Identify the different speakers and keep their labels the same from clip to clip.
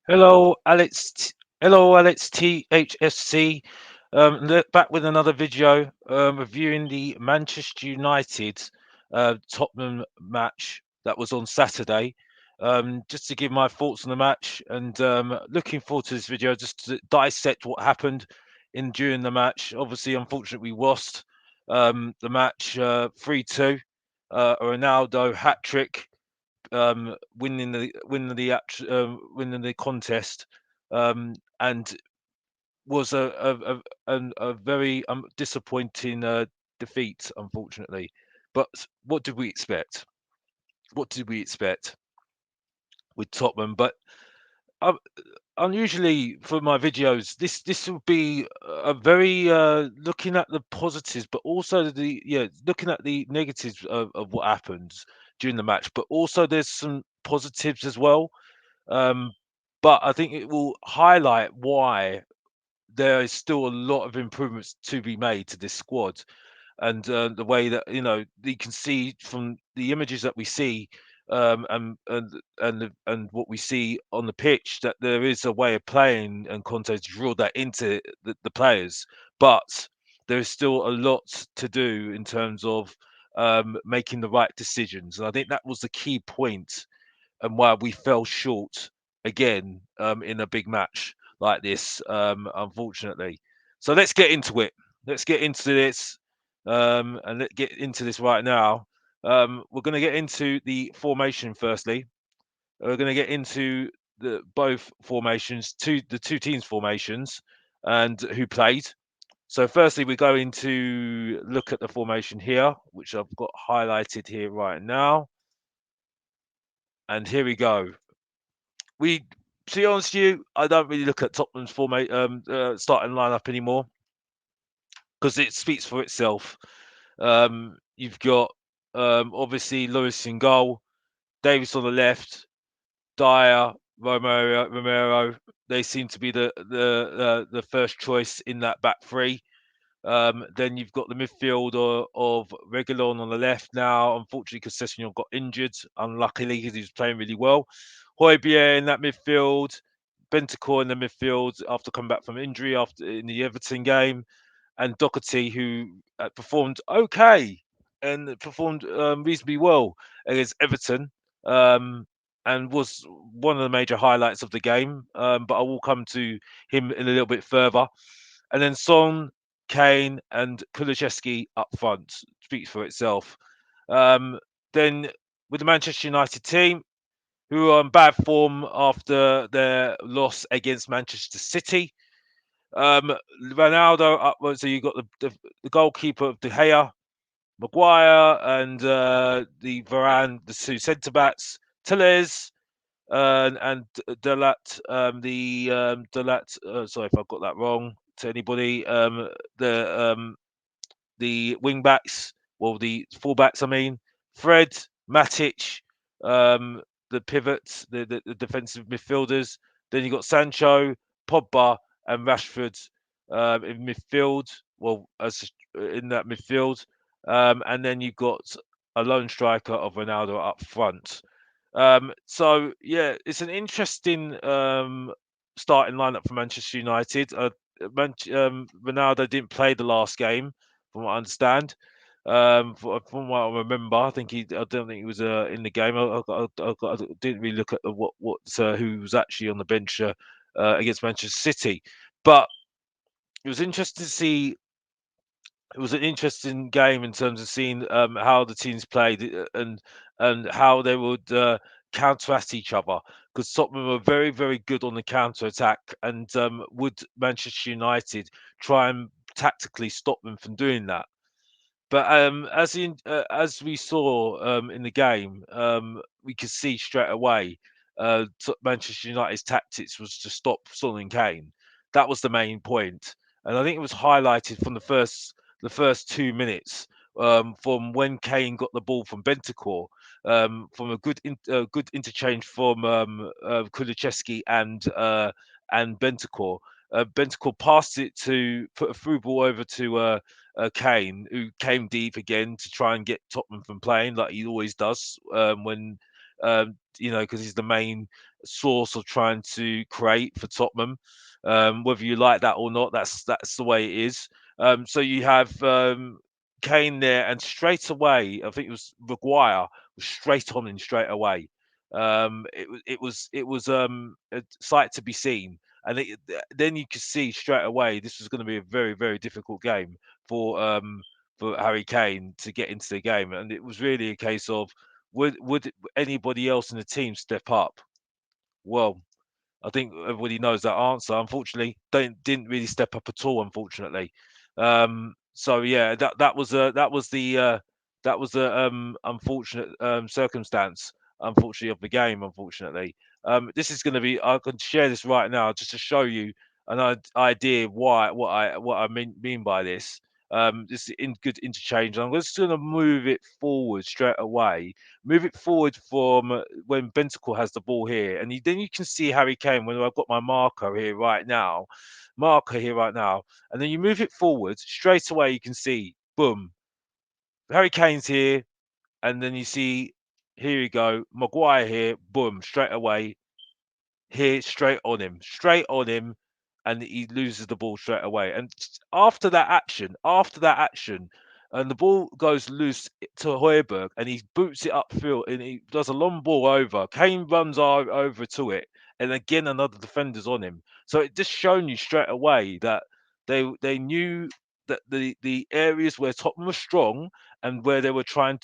Speaker 1: Hello, Alex. Hello, Alex THSC. Back with another video reviewing the Manchester United Tottenham match that was on Saturday. Just to give my thoughts on the match and looking forward to this video just to dissect what happened in during the match. Obviously, unfortunately, we lost the match 3-2. A Ronaldo hat trick winning the contest, and was a very disappointing defeat, unfortunately. But what did we expect? What did we expect with Tottenham? But uh, unusually for my videos, this will be a very looking at the positives, but also the looking at the negatives of what happened during the match. But also there's some positives as well. Um, but I think it will highlight why there is still a lot of improvements to be made to this squad, and the way that you can see from the images that we see, and what we see on the pitch, that there is a way of playing, and Conte drilled that into the players. But there is still a lot to do in terms of making the right decisions, and I think that was the key point and why we fell short again in a big match like this, unfortunately. So let's get into it. Let's get into this, and let's get into this right now. We're going to get into the formation firstly. We're going to get into the both formations, the two teams' formations, and who played. So firstly, we're going to look at the formation here, which I've got highlighted here right now. And here we go. We To be honest with you, I don't really look at Tottenham's starting lineup anymore because it speaks for itself. You've got obviously Lewis in goal, Davis on the left, Dyer, Romero. They seem to be the first choice in that back three. Then you've got the midfield of Reguilon on the left now. Unfortunately, Concession got injured, unluckily, because he was playing really well. Højbjerg in that midfield, Bentancur in the midfield after coming back from injury after in the Everton game, and Doherty, who performed okay and performed reasonably well against Everton, um, and was one of the major highlights of the game. But I will come to him in a little bit further. And then Son, Kane, and Kulusevski up front speaks for itself. Um, then with the Manchester United team, who are in bad form after their loss against Manchester City. Um, Ronaldo up, so you got the goalkeeper of De Gea, Maguire, and the Varane, the two centre backs, Tellez, and Delat, Delat. Sorry if I've got that wrong to anybody. The wing backs, well, the full backs, I mean, Fred, Matic, um, the pivots, the defensive midfielders. Then you got Sancho, Pogba, and Rashford in midfield. Well, as in that midfield, and then you've got a lone striker of Ronaldo up front. So yeah, it's an interesting starting lineup for Manchester United. Ronaldo didn't play the last game, from what I understand. From what I remember, I don't think he was in the game. I didn't really look at who was actually on the bench against Manchester City, but it was interesting to see. It was an interesting game in terms of seeing how the teams played, and how they would counteract each other, because Tottenham were very, very good on the counter attack, and would Manchester United try and tactically stop them from doing that. But as we saw in the game, we could see straight away Manchester United's tactics was to stop Son and Kane. That was the main point, and I think it was highlighted from the first 2 minutes, from when Kane got the ball from Bentancur, from a good interchange from Kulusevski and Bentancur. Bentancur passed it to put a through ball over to Kane, who came deep again to try and get Tottenham from playing like he always does, when because he's the main source of trying to create for Tottenham. Whether you like that or not, that's the way it is. So you have Kane there, and straight away, I think it was Maguire was straight on him straight away. It was a sight to be seen, and then you could see straight away this was going to be a very very difficult game for um, for Harry Kane to get into the game, and it was really a case of would anybody else in the team step up? Well, I think everybody knows that answer. Unfortunately, didn't really step up at all. Unfortunately, so yeah, that was the unfortunate circumstance. Unfortunately, of the game. Unfortunately, this is going to be. I can share this right now just to show you an idea of why what I mean by this. This is in good interchange. I'm just going to move it forward straight away. Move it forward from when Bentacle has the ball here, and then you can see Harry Kane when I've got my marker here right now, and then you move it forward straight away. You can see, boom, Harry Kane's here, and then you see, here you go, Maguire here, boom, straight away here, straight on him, and he loses the ball straight away. And after that action, and the ball goes loose to Hoiberg, and he boots it upfield, and he does a long ball over. Kane runs over to it, and again another defender's on him. So it just shown you straight away that they knew that the areas where Tottenham was strong and where they were trying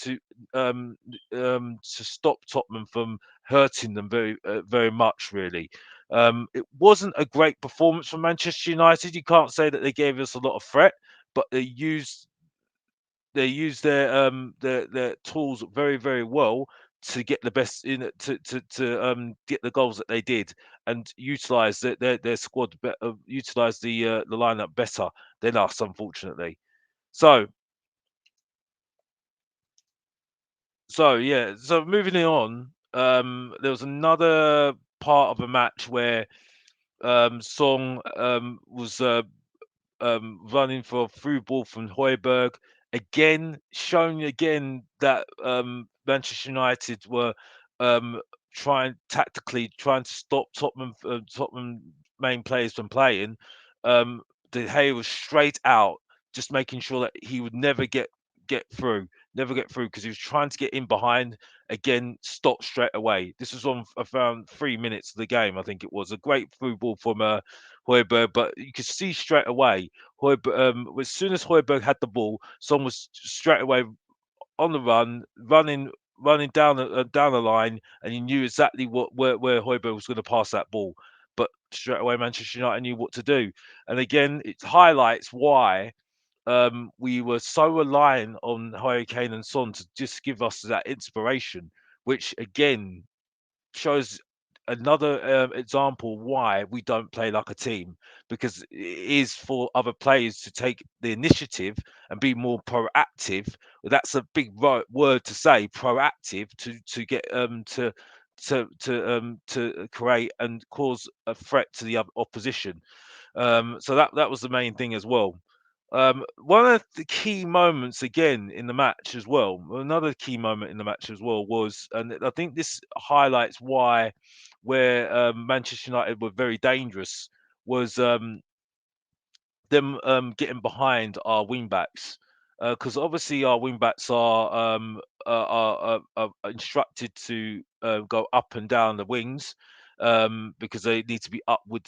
Speaker 1: um, to stop Tottenham from hurting them very much, really. It wasn't a great performance from Manchester United. You can't say that they gave us a lot of threat, but they used their tools very well to get the best in it to get the goals that they did and utilize their squad better, utilize the lineup better than us, unfortunately. So so moving on, there was another part of the match where Song was running for a through ball from Hoiberg. Again, showing again that Manchester United were um, trying to stop Tottenham main players from playing. Um, De Gea was straight out, just making sure that he would get through, never get through, because he was trying to get in behind. Again, stop straight away. This was on around 3 minutes of the game, I think it was a great through ball from Hoiberg, but you could see straight away as soon as Hoiberg had the ball, Son was straight away on the run, running down the line, and you knew exactly where Hoiberg was going to pass that ball. But straight away, Manchester United knew what to do, and again, it highlights why we were so reliant on Harry Kane and Son to just give us that inspiration, which again shows another example why we don't play like a team, because it is for other players to take the initiative and be more proactive. That's a big word to say, proactive, to get to create and cause a threat to the opposition. So that was the main thing as well. One of the key moments again in the match as well, another key moment in the match as well was, and I think this highlights why where Manchester United were very dangerous, was them getting behind our wing backs, because obviously our wing backs are instructed to go up and down the wings, because they need to be up with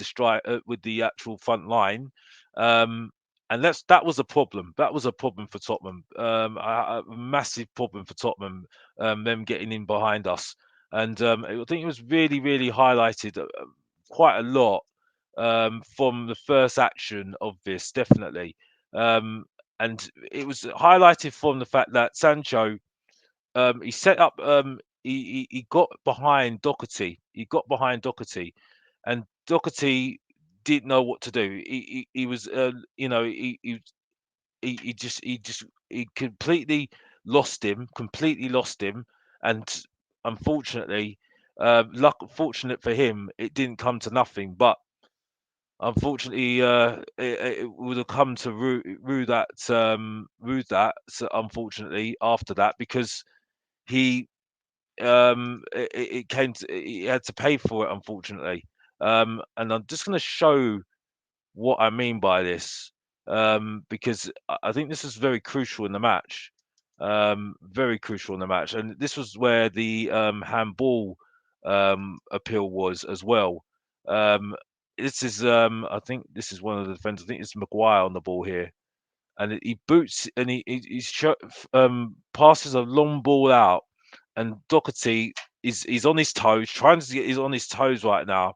Speaker 1: with the actual front line. Um, and that was a problem. That was a problem for Tottenham. A massive problem for Tottenham. Them getting in behind us, and I think it was really highlighted quite a lot from the first action of this, definitely. Um, and it was highlighted from the fact that Sancho, he set up, he got behind Doherty. He got behind Doherty, and Doherty didn't know what to do. He was, he completely completely lost him, and unfortunately, fortunate for him, it didn't come to nothing. But unfortunately, it would have come to rue that. So unfortunately, after that, because he it came to, he had to pay for it, unfortunately. And I'm just going to show what I mean by this, because I think this is very crucial in the match. Very crucial in the match, and this was where the handball appeal was as well. Um, this is, I think this is one of the defenders. I think it's Maguire on the ball here, and he boots and passes a long ball out, and Doherty is on his toes, trying to get. He's on his toes right now,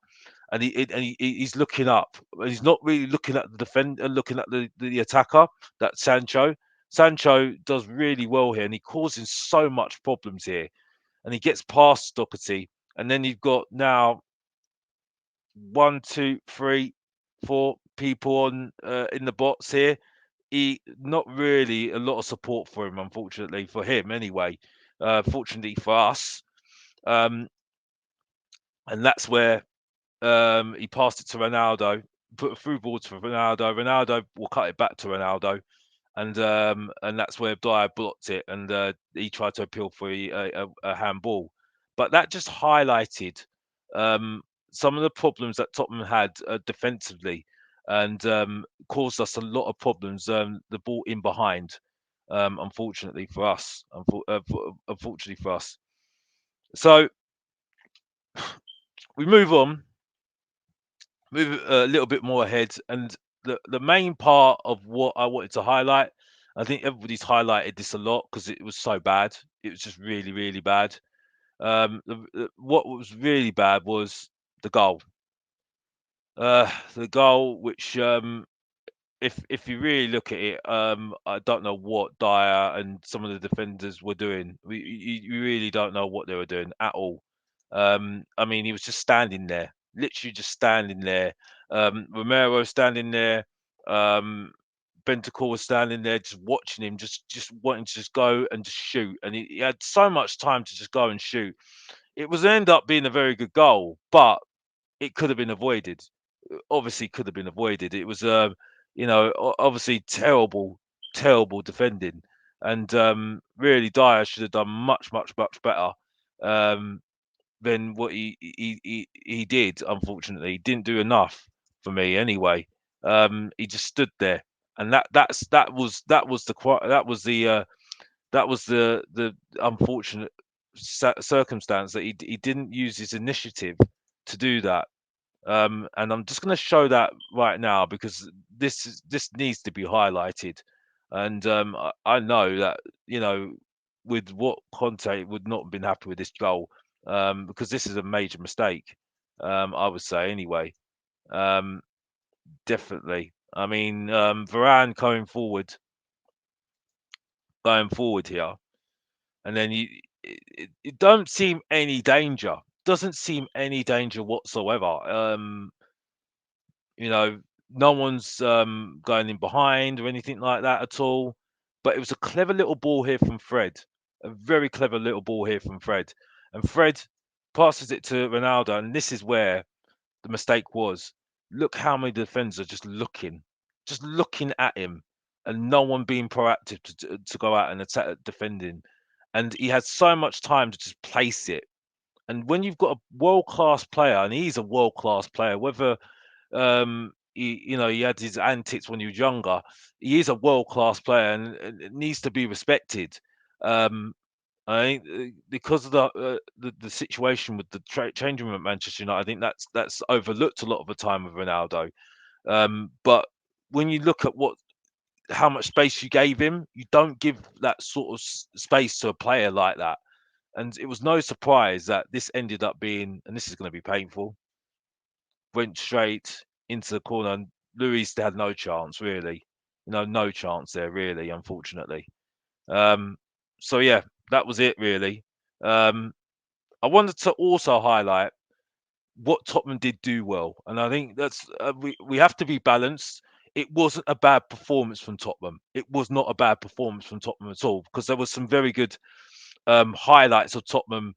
Speaker 1: and he's looking up. He's not really looking at the defender, looking at the attacker. That Sancho. Sancho does really well here, and he causes so much problems here. And he gets past Doherty, and then you've got now one, two, three, four people on in the box here. He not really a lot of support for him, unfortunately for him anyway. Fortunately for us, um, and that's where he passed it to Ronaldo, put a through ball to Ronaldo. Ronaldo will cut it back to Ronaldo, and that's where Dyer blocked it, and he tried to appeal for a handball. But that just highlighted um, some of the problems that Tottenham had defensively, and caused us a lot of problems. The ball in behind, unfortunately for us, unfortunately for us. So we move on, move a little bit more ahead, and the main part of what I wanted to highlight, I think everybody's highlighted this a lot because it was so bad. It was just really, really bad. What was really bad was the goal. The goal, which if you really look at it, I don't know what Dyer and some of the defenders were doing. You really don't know what they were doing at all. I mean, he was just standing there, literally just standing there. Romero standing there. Um, Bentancur was standing there, just watching him, just wanting to just go and just shoot. And he had so much time to just go and shoot. It was end up being a very good goal, but it could have been avoided. Obviously, could have been avoided. It was, obviously terrible, terrible defending, and really Dyer should have done much, much, much better um, than what he did. Unfortunately, he didn't do enough for me anyway. He just stood there, and that was the unfortunate circumstance that he didn't use his initiative to do that. And I'm just going to show that right now because this needs to be highlighted. And I know that with what Conte would not have been happy with this goal, because this is a major mistake. I would say anyway. Um, Definitely. I mean, Varane going forward here, and then it don't seem any danger. Doesn't seem any danger whatsoever. You know, no one's going in behind or anything like that at all. But it was a clever little ball here from Fred, a very clever little ball here from Fred, and Fred passes it to Ronaldo, and this is where the mistake was. Look how many defenders are just looking at him, and no one being proactive to go out and attack defending. And he had so much time to just place it. And when you've got a world class player, and he's a world class player, whether he had his antics when he was younger. He is a world class player and it needs to be respected. Um, I think because of the situation with the changing room at Manchester United, I think that's overlooked a lot of the time with Ronaldo. But when you look at how much space you gave him, you don't give that sort of space to a player like that. And it was no surprise that this ended up being, and this is going to be painful, went straight into the corner, and Luis had no chance really. No chance there really, unfortunately. Um, so yeah, that was it really. Um, I wanted to also highlight what Tottenham did do well, and I think that's we have to be balanced. It wasn't a bad performance from Tottenham. It was not a bad performance from Tottenham at all because there was some very good highlights of Tottenham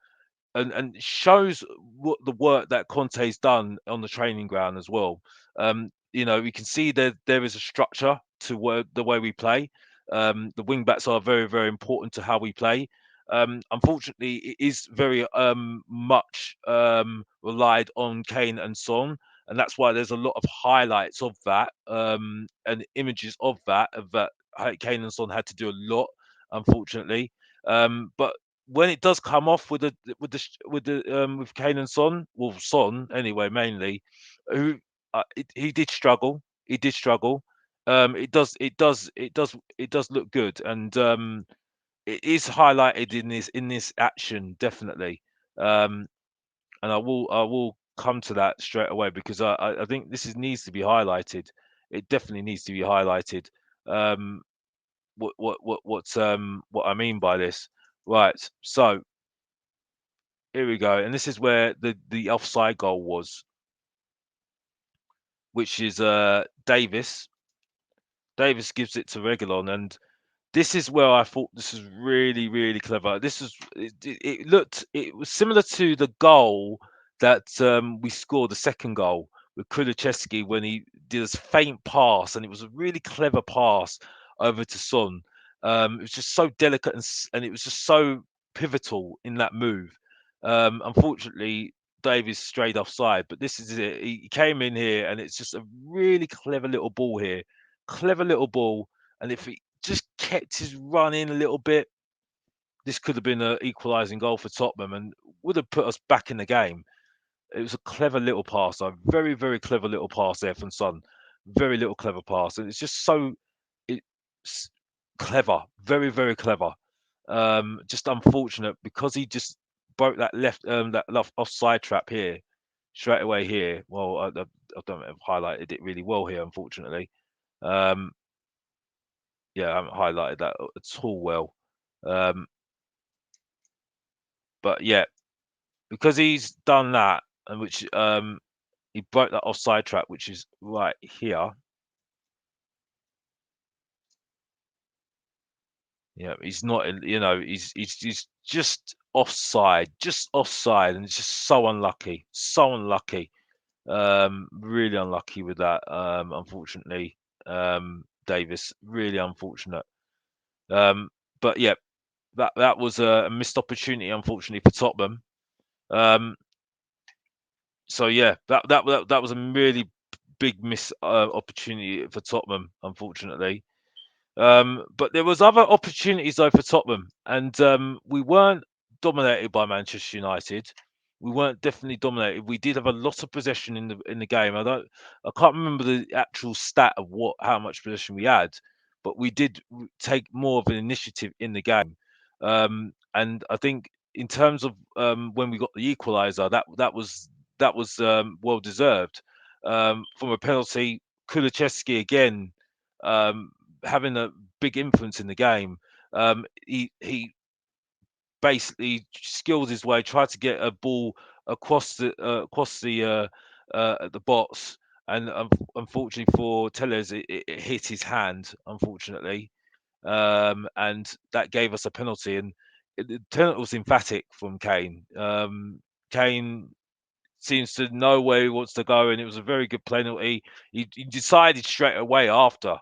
Speaker 1: and shows what the work that Conte's done on the training ground as well. We can see that there is a structure to the way we play. The wing backs are very, very important to how we play. Unfortunately, it is very much relied on Kane and Son, and that's why there's a lot of highlights of that and images of that Kane and Son had to do a lot, unfortunately. But when it does come off with with Kane and Son, well, Son anyway, mainly, who he did struggle. He did struggle. It does look good, and it is highlighted in this action definitely. Um, and I will come to that straight away because I think this needs to be highlighted. It definitely needs to be highlighted. Um, what I mean by this, right? So here we go, and this is where the offside goal was, which is Davis. Davis gives it to Reguilon, and this is where I thought this was really, really clever. It was similar to the goal that we scored, the second goal with Kulusevski when he did this faint pass, and it was a really clever pass over to Son. It was just so delicate and it was just so pivotal in that move. Unfortunately, Davies strayed offside, but this is it. He came in here, and it's just a really clever little ball here, clever little ball. And if he just kept his run in a little bit, this could have been an equalising goal for Tottenham and would have put us back in the game. It was a clever little pass, a very, very clever little pass there from Son. Very little clever pass, and it's just so it's clever, very, very clever. Just unfortunate because he just broke that offside trap here straight away here. Well, I don't have highlighted it really well here, unfortunately. Um, yeah, I haven't highlighted that at all well. Um, but yeah, because he's done that, and which he broke that offside trap, which is right here. Yeah, he's not, he's just offside, and it's just so unlucky, so unlucky. Really unlucky with that. Unfortunately, Davis, really unfortunate. Um, but yeah, that was a missed opportunity, unfortunately for Tottenham. Um, so yeah, that was a really big miss opportunity for Tottenham, unfortunately. But there was other opportunities though for Tottenham, and we weren't dominated by Manchester United. We weren't definitely dominated. We did have a lot of possession in the game. I can't remember the actual stat of how much possession we had, but we did take more of an initiative in the game. And I think in terms of when we got the equaliser, that was well deserved. From a penalty, Kulusevski again. Um, Having a big influence in the game. He basically skilled his way, tried to get a ball across the box, and unfortunately for Tellez, it hit his hand. Unfortunately, and that gave us a penalty. And the penalty was emphatic from Kane. Kane seems to know where he wants to go, and it was a very good penalty. He decided straight away after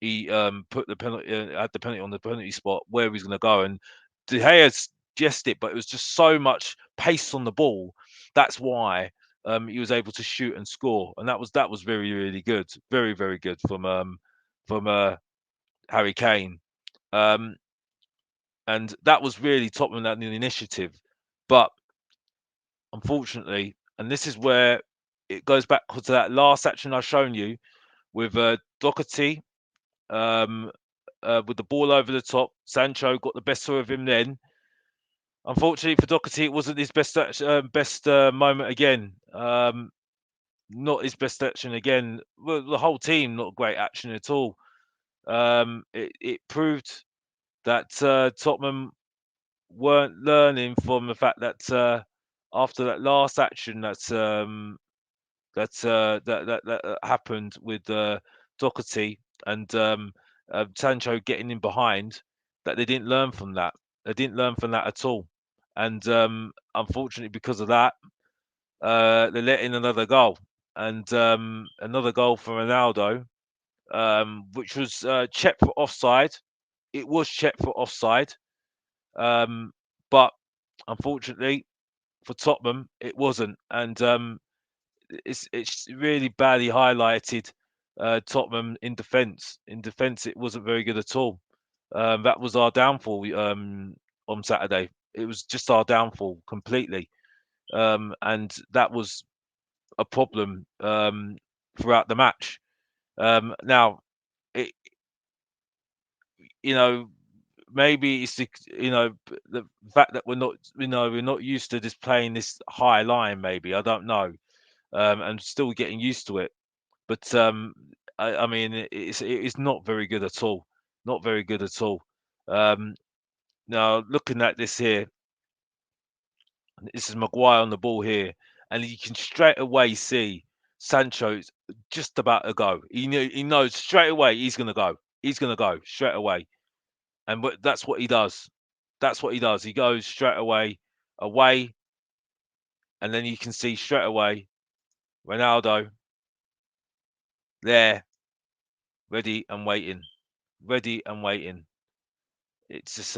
Speaker 1: he put the penalty, had the penalty on the penalty spot where he's going to go, and De Gea guessed it, but it was just so much pace on the ball. That's why he was able to shoot and score, and that was very really good, very very good from Harry Kane. Um, and that was really Tottenham that the initiative, but unfortunately, and this is where it goes back to that last action I've shown you with Doherty with the ball over the top. Sancho got the best of him then. Unfortunately for Doherty, it wasn't his best moment again. Not his best action again. Well, the whole team, not great action at all. It proved that Tottenham weren't learning from the fact that after that last action that happened with Doherty and Sancho getting in behind, that they didn't learn from that. They didn't learn from that at all, and unfortunately, because of that, they let in another goal, and another goal from Ronaldo, which was checked for offside. It was checked for offside. Um, But unfortunately for Tottenham, it wasn't, and it's really badly highlighted Tottenham in defence. In defence, it wasn't very good at all. That was our downfall on Saturday. It was just our downfall completely, and that was a problem throughout the match. Now, it, you know, maybe it's the fact that we're not used to just playing this high line. Maybe I don't know, and still getting used to it. But I mean, it's not very good at all. Not very good at all. Um, Now looking at this here, this is Maguire on the ball here, and you can straight away see Sancho's just about to go. He knows straight away he's gonna go. He's gonna go straight away, and that's what he does. That's what he does. He goes straight away, and then you can see straight away Ronaldo there, ready and waiting, ready and waiting. It's just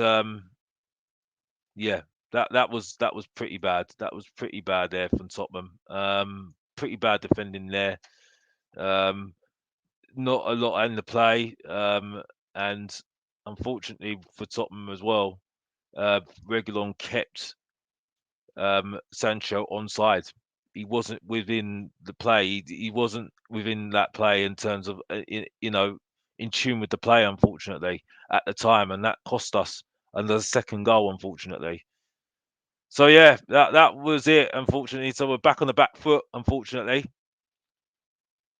Speaker 1: yeah, that was pretty bad. That was pretty bad there from Tottenham. Pretty bad defending there. Um, Not a lot in the play. And unfortunately for Tottenham as well, Reguilon kept Sancho onside. He wasn't within the play. He wasn't within that play in terms of in tune with the play. Unfortunately, at the time, and that cost us another second goal. Unfortunately. So yeah, that was it. Unfortunately, so we're back on the back foot. Unfortunately,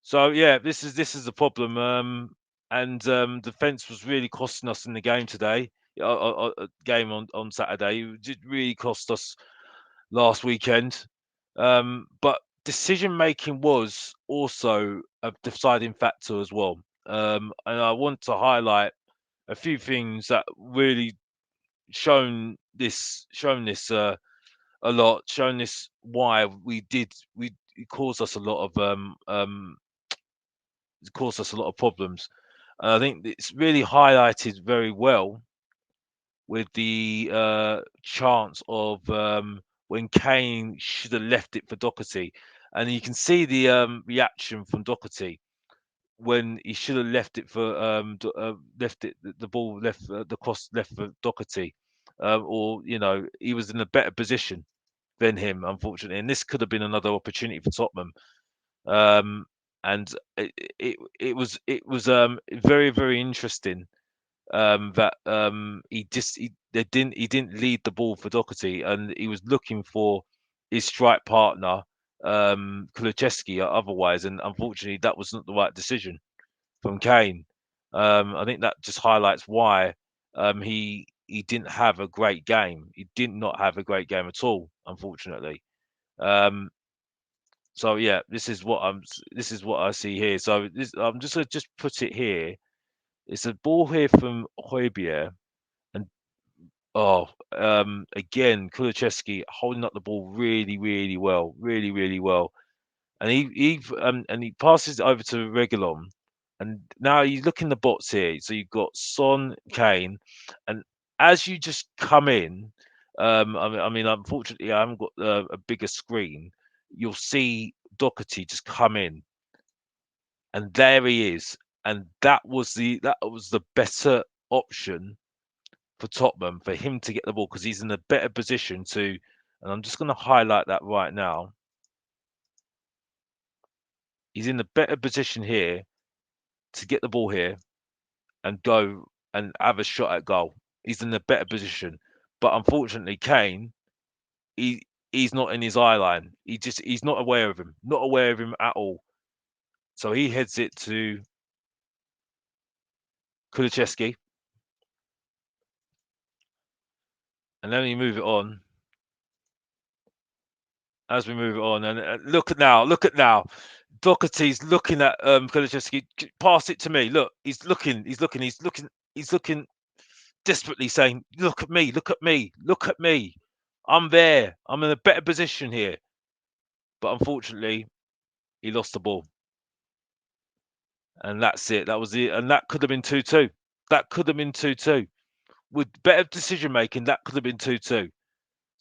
Speaker 1: so yeah, this is the problem. And defense was really costing us in the game today. Game on Saturday. It did really cost us last weekend. But decision making was also a deciding factor as well. And I want to highlight a few things that really shown this a lot, showing this why we it caused us a lot of it caused us a lot of problems. And I think it's really highlighted very well with the chance of when Kane should have left it for Doherty, and you can see the reaction from Doherty when he should have left it for left it the ball left the cross left for Doherty, or he was in a better position than him, unfortunately. And this could have been another opportunity for Tottenham. Um, and it was very very interesting that he didn't lead the ball for Doherty, and he was looking for his strike partner, Kulusevski, otherwise, and unfortunately that was not the right decision from Kane. I think that just highlights why he didn't have a great game. He did not have a great game at all, unfortunately. Um, so yeah, this is what I see here. So I'm just gonna just put it here. It's a ball here from Højbjerg, and again Kulusevski holding up the ball really, really well, really, really well, and he passes it over to Reguilon, and now you look in the box here. So you've got Son, Kane, and as you just come in, I mean, unfortunately, I haven't got a bigger screen. You'll see Doherty just come in, and there he is, and that was the better option for Tottenham for him to get the ball because he's in a better position to. And I'm just going to highlight that right now. He's in a better position here to get the ball here and go and have a shot at goal. He's in a better position. But unfortunately, Kane, he he's not in his eye line. He's not aware of him, not aware of him at all. So he heads it to Kulusevski, and then we move it on. As we move it on, and look at now. Doherty's looking at Kulusevski. Pass it to me. Look, he's looking desperately saying, "Look at me, look at me, look at me. I'm there. I'm in a better position here." But unfortunately, he lost the ball, and that's it. That was it, and that could have been 2-2. That could have been 2-2. With better decision making, that could have been 2-2.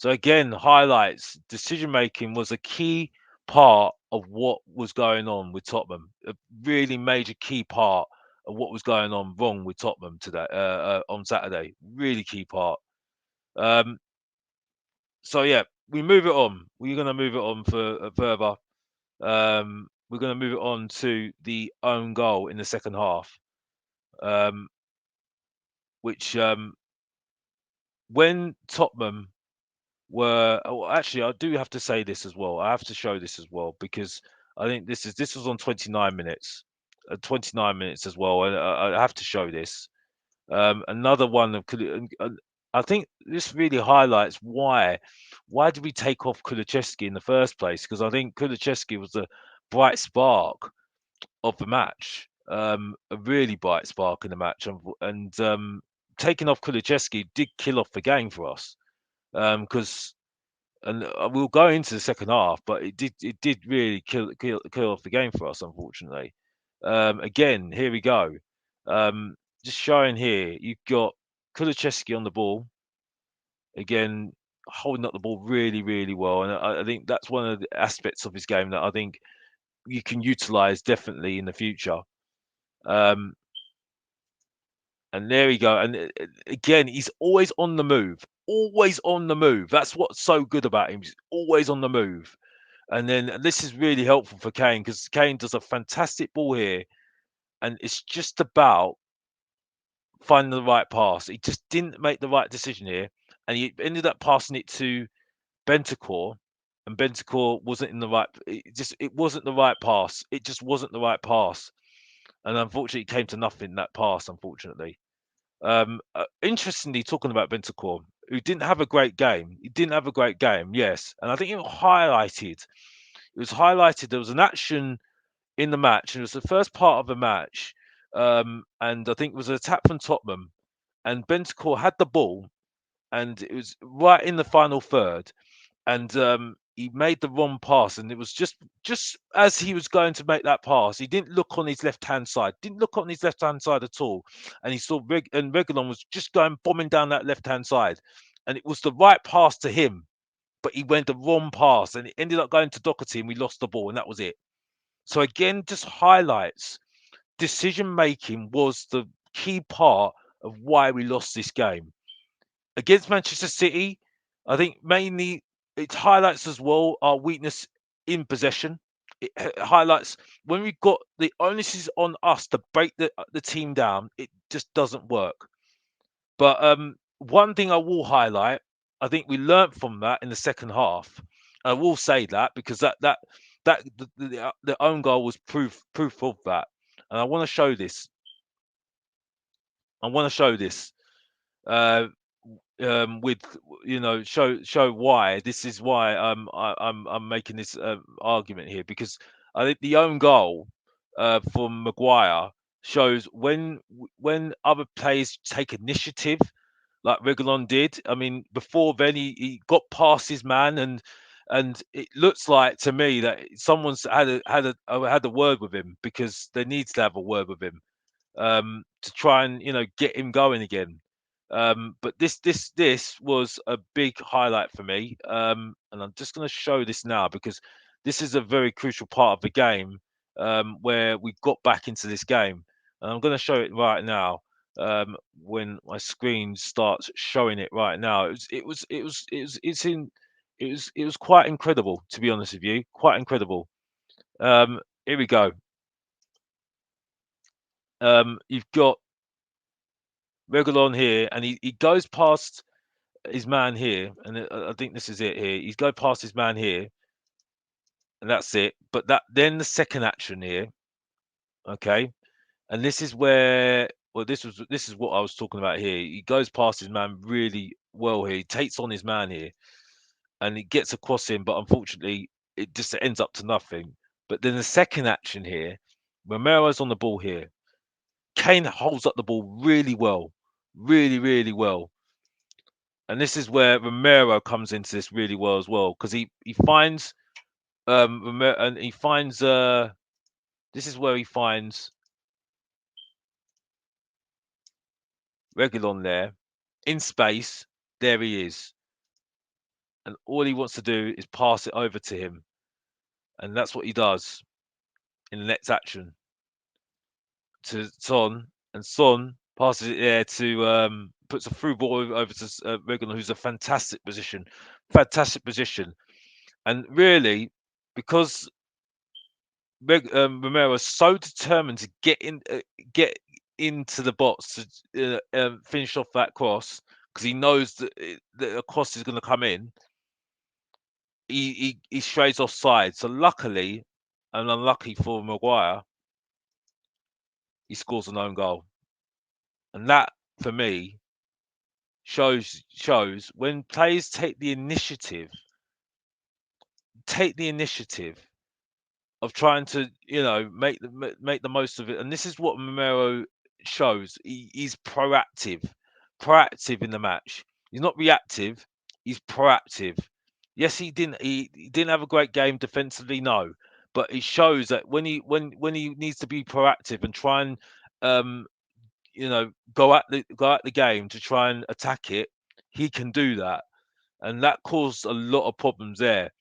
Speaker 1: So again, highlights decision making was a key part of what was going on with Tottenham. A really major key part of what was going on wrong with Tottenham today on Saturday. Really key part. Um, so yeah, we move it on. We're going to move it on for further. We're going to move it on to the own goal in the second half, um, which when Tottenham were actually I do have to say this as well. I have to show this as well because I think this was on 29 minutes, 29 minutes as well, and I have to show this. Another one of I think this really highlights why did we take off Kulusevski in the first place? Because I think Kulusevski was the bright spark of the match, a really bright spark in the match, and taking off Kulusevski did kill off the game for us. Because and we'll go into the second half, but it did really kill off the game for us, unfortunately. Again, here we go. Um, just showing here, you've got Kulusevski on the ball again, holding up the ball really, really well, and I think that's one of the aspects of his game that I think you can utilize definitely in the future. Um, and there we go. And again, he's always on the move, always on the move. That's what's so good about him. He's always on the move. And then this is really helpful for Kane because Kane does a fantastic ball here, and it's just about finding the right pass. He just didn't make the right decision here, and he ended up passing it to Bentacore, and Bentacore wasn't in the right. It wasn't the right pass. It just wasn't the right pass, and unfortunately, it came to nothing that pass. Unfortunately, interestingly, talking about Bentacore, who didn't have a great game. He didn't have a great game, yes, and I think it was highlighted. It was highlighted. There was an action in the match, and it was the first part of the match. And I think it was an attack from Tottenham, and Bentacore had the ball, and it was right in the final third, and he made the wrong pass, and it was just as he was going to make that pass, he didn't look on his left hand side, didn't look on his left hand side at all, and he saw and Reguilon was just going bombing down that left hand side, and it was the right pass to him, but he went the wrong pass, and it ended up going to Doherty, and we lost the ball, and that was it. So again, just highlights decision making was the key part of why we lost this game. Against Manchester City, I think mainly it highlights as well our weakness in possession. It highlights when we got the onus is on us to break the team down, it just doesn't work. But one thing I will highlight, I think we learnt from that in the second half. I will say that because the own goal was proof of that, and I want to show this. I want to show this. Uh, with show why this is why I'm making this argument here because I think the own goal from Maguire shows when other players take initiative like Reguilon did. I mean, before then he got past his man, and it looks like to me that someone's had a word with him because they needs to have a word with him to try and get him going again. But this was a big highlight for me, and I'm just going to show this now because this is a very crucial part of the game where we got back into this game, and I'm going to show it right now. When my screen starts showing it right now, it was quite incredible, to be honest with you, quite incredible. Here we go. You've got Reguilon here, and he goes past his man here, and I think this is it here. He's go past his man here, and that's it. But that then the second action here, okay, and this is where well, this is what I was talking about here. He goes past his man really well here. He takes on his man here, and he gets across him, but unfortunately, it just ends up to nothing. But then the second action here, Romero's on the ball here. Kane holds up the ball really well, really, really well. And this is where Romero comes into this really well as well because he finds Romero and he finds this is where he finds Reguilon there in space. There he is. and all he wants to do is pass it over to him, and that's what he does in the next action to Son, and Son passes it there to puts a through ball over to Regan, who's a fantastic position, and really because Romero is so determined to get into the box to finish off that cross because he knows that a cross is going to come in. He strays offside. So luckily, and unlucky for Maguire, he scores an own goal, and that for me shows when players take the initiative of trying to, make the most of it. And this is what Romero shows. He's proactive in the match. He's not reactive. He's proactive. Yes, he didn't have a great game defensively, no, but it shows that when he needs to be proactive and try and um, go at the game to try and attack it, he can do that, and that caused a lot of problems there.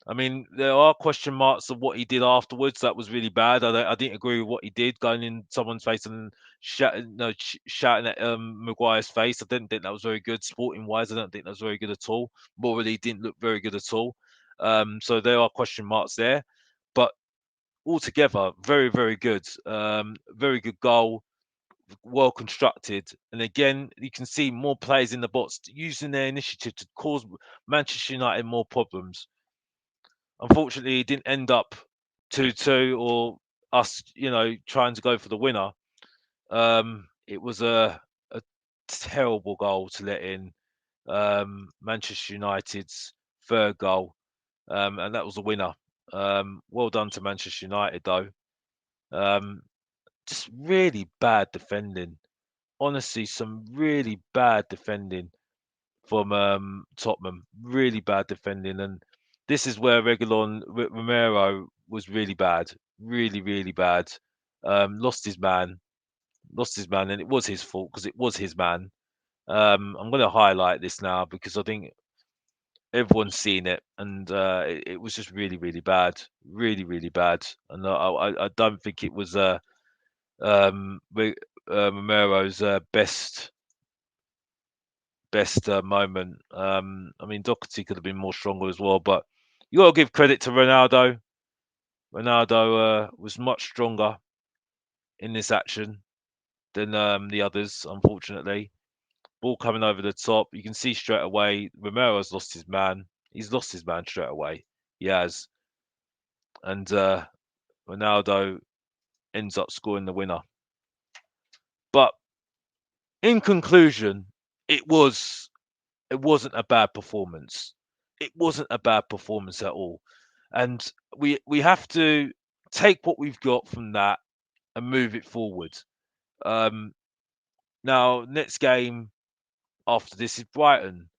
Speaker 1: I mean, there are question marks of what he did afterwards. That was really bad. I didn't agree with what he did, going in someone's face and shouting, no, shouting at Maguire's face. I didn't think that was very good. Sporting wise, I don't think that was very good at all. Morally, didn't look very good at all. So there are question marks there, but altogether, very, very good. Very good goal, well constructed. And again, you can see more players in the box using their initiative to cause Manchester United more problems. Unfortunately, it didn't end up 2-2 or us, trying to go for the winner. It was a terrible goal to let in. Manchester United's third goal, and that was the winner. Well done to Manchester United, though. Um, just really bad defending. Honestly, some really bad defending from Tottenham. Really bad defending, and this is where Romero was really bad, really, really bad. Lost his man, and it was his fault because it was his man. I'm going to highlight this now because I think everyone's seen it, and it was just really, really bad, really, really bad. And I don't think it was Romero's best moment. I mean, Doherty could have been more stronger as well, but you got to give credit to Ronaldo. Ronaldo was much stronger in this action than the others, unfortunately. Ball coming over the top, you can see straight away Romero's lost his man. He's lost his man straight away. He has, and Ronaldo ends up scoring the winner. But in conclusion, it was it wasn't a bad performance. It wasn't a bad performance at all. And we have to take what we've got from that and move it forward. Um, Now, next game after this is Brighton.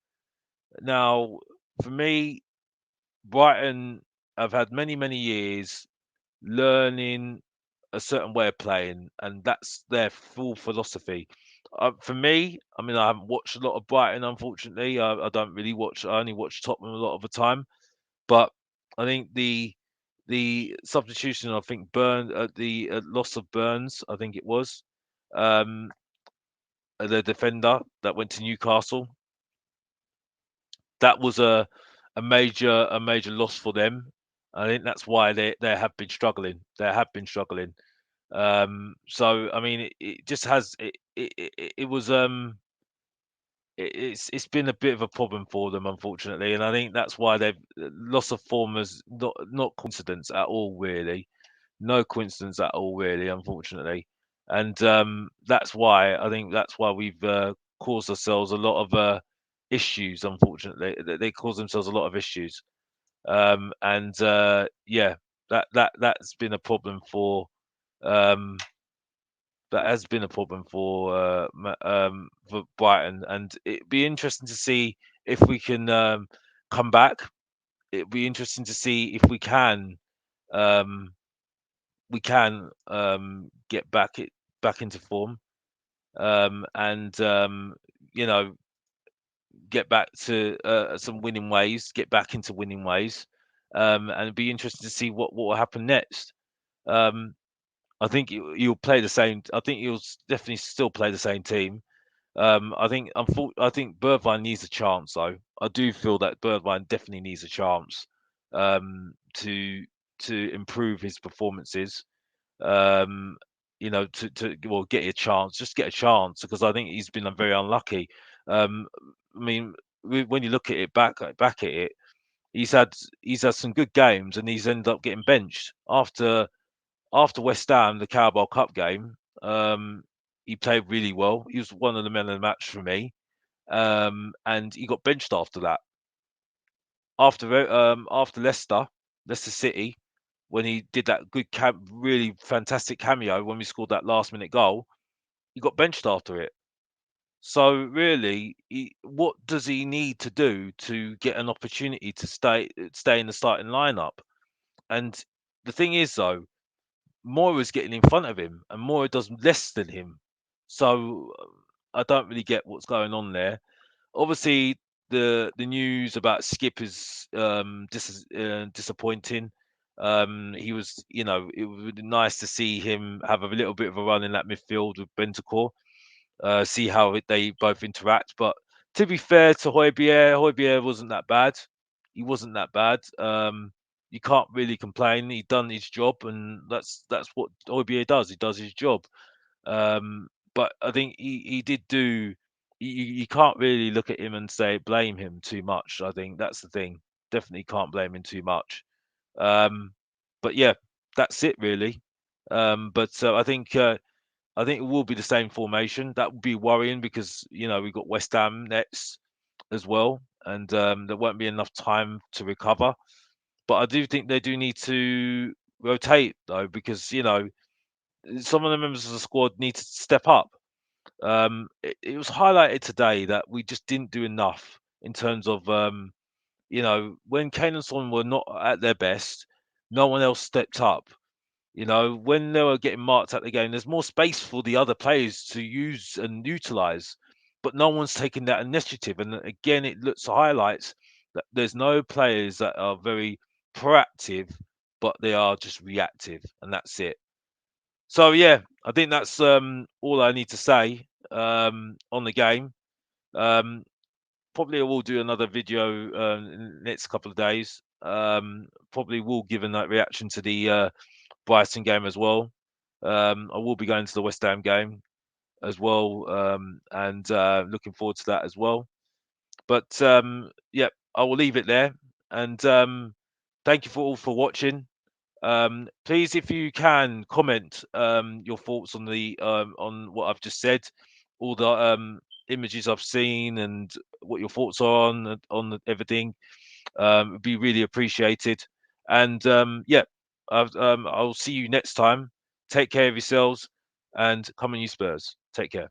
Speaker 1: Now, for me, Brighton have had many, many years learning a certain way of playing, and that's their full philosophy. For me, I mean, I haven't watched a lot of Brighton, unfortunately. I don't really watch. I only watch Tottenham a lot of the time. But I think the substitution, I think the loss of Burns, I think it was, um, the defender that went to Newcastle. That was a major loss for them. I think that's why they have been struggling. They have been struggling. So I mean, it just has it was it's been a bit of a problem for them, unfortunately, and I think that's why they've loss of form is not coincidence at all, really. No coincidence at all, really, unfortunately, and that's why we've caused ourselves a lot of issues. Unfortunately, they cause themselves a lot of issues, and yeah, that's been a problem for um, that has been a problem for Brighton, and it'd be interesting to see if we can come back. It'd be interesting to see if um, we can get back into form, and you know get back to some winning ways, get back into winning ways, and it'd be interesting to see what will happen next. Um, I think you'll play the same. I think you'll definitely still play the same team. I think Bergwijn needs a chance, though. I do feel that Bergwijn definitely needs a chance to improve his performances. Um, well, get a chance, just get a chance, because I think he's been very unlucky. Um, I mean, when you look at it back at it, he's had he's had some good games, and he's ended up getting benched after West Ham, the Carabao Cup game. He played really well. He was one of the men of the match for me, and he got benched after that. After Leicester City, when he did that really fantastic cameo when we scored that last minute goal, he got benched after it. So really, what does he need to do to get an opportunity to stay in the starting lineup? And the thing is, though, Moira's getting in front of him, and Moira does less than him. So I don't really get what's going on there. Obviously, the news about Skip is disappointing. He was, it would be nice to see him have a little bit of a run in that midfield with Bentacore, see how they both interact. But to be fair to Højbjerg wasn't that bad. He wasn't that bad. You can't really complain. He done his job, and that's what Højbjerg does. He does his job. But I think he did do. You can't really look at him and say blame him too much. I think that's the thing. Definitely can't blame him too much. Um, but yeah, that's it really. But I think it will be the same formation. That would be worrying because we've got West Ham next as well, and there won't be enough time to recover. But I do think they do need to rotate though, because some of the members of the squad need to step up. It was highlighted today that we just didn't do enough in terms of when Kane and Son were not at their best, no one else stepped up. When they were getting marked at the game, there's more space for the other players to use and utilize, but no one's taking that initiative. And again, it looks highlights that there's no players that are very proactive, but they are just reactive, and that's it. So yeah, I think that's all I need to say on the game. Um, Probably I will do another video in the next couple of days. Probably will give a reaction to the Brighton game as well. I will be going to the West Ham game as well, and looking forward to that as well. But yeah, I will leave it there, and thank you for all for watching. Please, if you can, comment your thoughts on what I've just said, all the images I've seen, and what your thoughts are everything. Would be really appreciated. And yeah, I'll see you next time. Take care of yourselves, and come on, you Spurs. Take care.